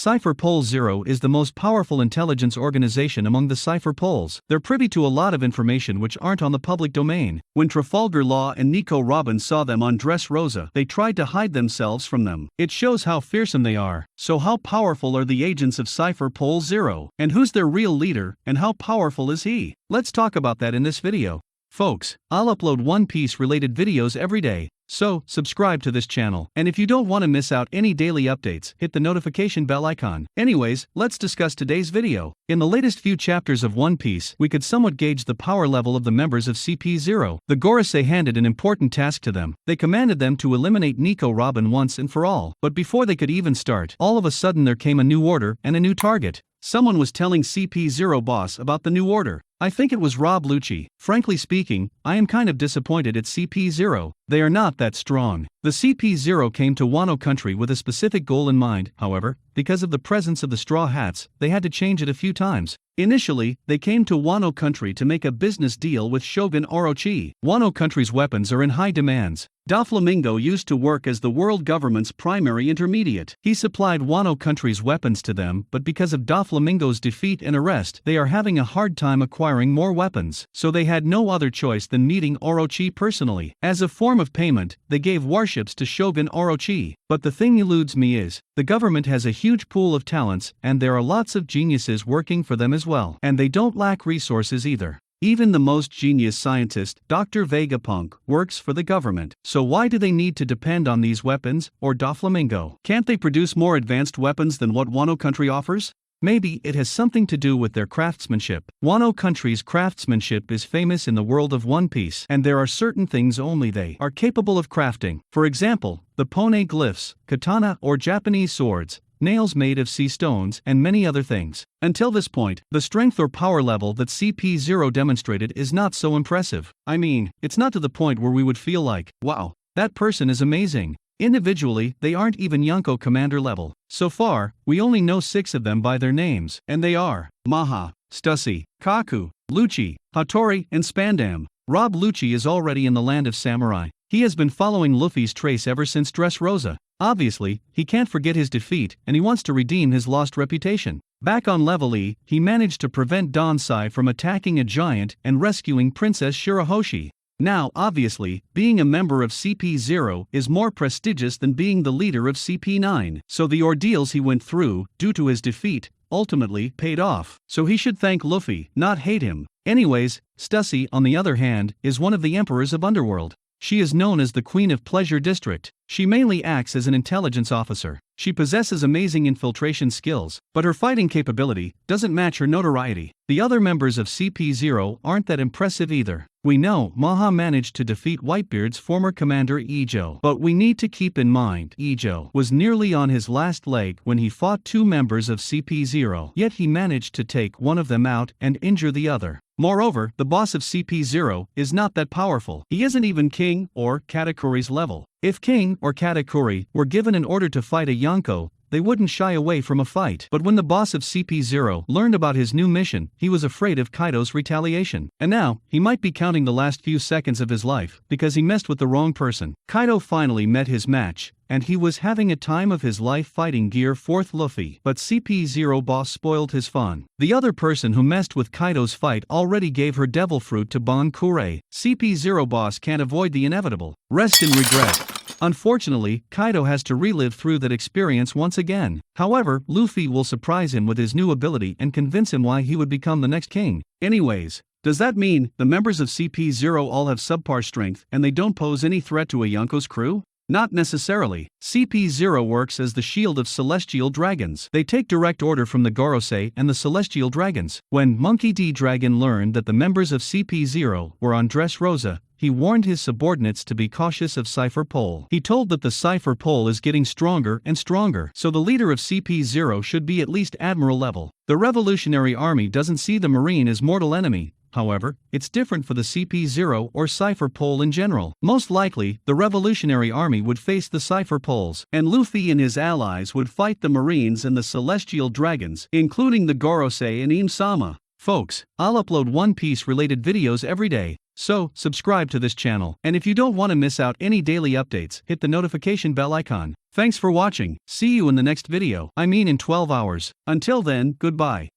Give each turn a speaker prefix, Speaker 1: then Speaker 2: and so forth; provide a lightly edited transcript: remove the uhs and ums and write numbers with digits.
Speaker 1: Cipher Pol 0 is the most powerful intelligence organization among the Cipher Pols. They're privy to a lot of information which aren't on the public domain. When Trafalgar Law and Nico Robin saw them on Dressrosa, they tried to hide themselves from them. It shows how fearsome they are. So how powerful are the agents of Cipher Pol 0? And who's their real leader, and how powerful is he? Let's talk about that in this video. Folks, I'll upload One Piece related videos every day, so subscribe to this channel. And if you don't want to miss out any daily updates, hit the notification bell icon. Anyways, let's discuss today's video. In the latest few chapters of One Piece, we could somewhat gauge the power level of the members of CP0. The Gorosei handed an important task to them. They commanded them to eliminate Nico Robin once and for all. But before they could even start, all of a sudden there came a new order and a new target. Someone was telling CP0 Boss about the new order. I think it was Rob Lucci. Frankly speaking, I am kind of disappointed at CP0. They are not that strong. The CP0 came to Wano Country with a specific goal in mind, however, because of the presence of the Straw Hats, they had to change it a few times. Initially, they came to Wano Country to make a business deal with Shogun Orochi. Wano Country's weapons are in high demands. Doflamingo used to work as the world government's primary intermediate. He supplied Wano Country's weapons to them, but because of Doflamingo's defeat and arrest, they are having a hard time acquiring more weapons. So they had no other choice than meeting Orochi personally. As a form of payment, they gave warships to Shogun Orochi. But the thing eludes me is, the government has a huge pool of talents, and there are lots of geniuses working for them as well. And they don't lack resources either. Even the most genius scientist, Dr. Vegapunk, works for the government. So why do they need to depend on these weapons, or Doflamingo? Can't they produce more advanced weapons than what Wano Country offers? Maybe it has something to do with their craftsmanship. Wano Country's craftsmanship is famous in the world of One Piece, and there are certain things only they are capable of crafting. For example, the pone glyphs, katana or Japanese swords, nails made of sea stones, and many other things. Until this point, the strength or power level that CP0 demonstrated is not so impressive. I mean, it's not to the point where we would feel like, wow, that person is amazing. Individually, they aren't even Yonko commander level. So far, we only know 6 of them by their names, and they are Maha, Stussy, Kaku, Lucci, Hattori, and Spandam. Rob Lucci is already in the land of samurai. He has been following Luffy's trace ever since Dressrosa. Obviously, he can't forget his defeat, and he wants to redeem his lost reputation. Back on level E, he managed to prevent Donsai from attacking a giant and rescuing Princess Shirahoshi. Now, obviously, being a member of CP0 is more prestigious than being the leader of CP9. So the ordeals he went through, due to his defeat, ultimately paid off. So he should thank Luffy, not hate him. Anyways, Stussy, on the other hand, is one of the emperors of Underworld. She is known as the Queen of Pleasure District. She mainly acts as an intelligence officer. She possesses amazing infiltration skills, but her fighting capability doesn't match her notoriety. The other members of CP0 aren't that impressive either. We know Maha managed to defeat Whitebeard's former commander Ijo, but we need to keep in mind Ijo was nearly on his last leg when he fought 2 members of CP0, yet he managed to take one of them out and injure the other. Moreover, the boss of CP0 is not that powerful. He isn't even King or Katakuri's level. If King or Katakuri were given an order to fight a Yonko, they wouldn't shy away from a fight. But when the boss of CP0 learned about his new mission, he was afraid of Kaido's retaliation. And now, he might be counting the last few seconds of his life, because he messed with the wrong person. Kaido finally met his match, and he was having a time of his life fighting Gear 4th Luffy. But CP0 Boss spoiled his fun. The other person who messed with Kaido's fight already gave her devil fruit to Bon Kure. CP0 Boss can't avoid the inevitable. Rest in regret. Unfortunately, Kaido has to relive through that experience once again. However, Luffy will surprise him with his new ability and convince him why he would become the next king. Anyways, does that mean the members of CP0 all have subpar strength and they don't pose any threat to a Yonko's crew? Not necessarily. CP0 works as the shield of celestial dragons. They take direct order from the Gorosei and the celestial dragons. When Monkey D. Dragon learned that the members of CP0 were on Dressrosa, he warned his subordinates to be cautious of Cipher Pol. He told that the Cipher Pol is getting stronger and stronger, so the leader of CP0 should be at least admiral level. The Revolutionary Army doesn't see the Marine as mortal enemy. However, it's different for the CP0 or Cipher Pol in general. Most likely, the Revolutionary Army would face the Cipher Pols, and Luffy and his allies would fight the Marines and the Celestial Dragons, including the Gorosei and Im-sama. Folks, I'll upload One Piece related videos every day, So, subscribe to this channel, and if you don't want to miss out any daily updates, hit the notification bell icon. Thanks for watching, see you in the next video, in 12 hours. Until then, goodbye.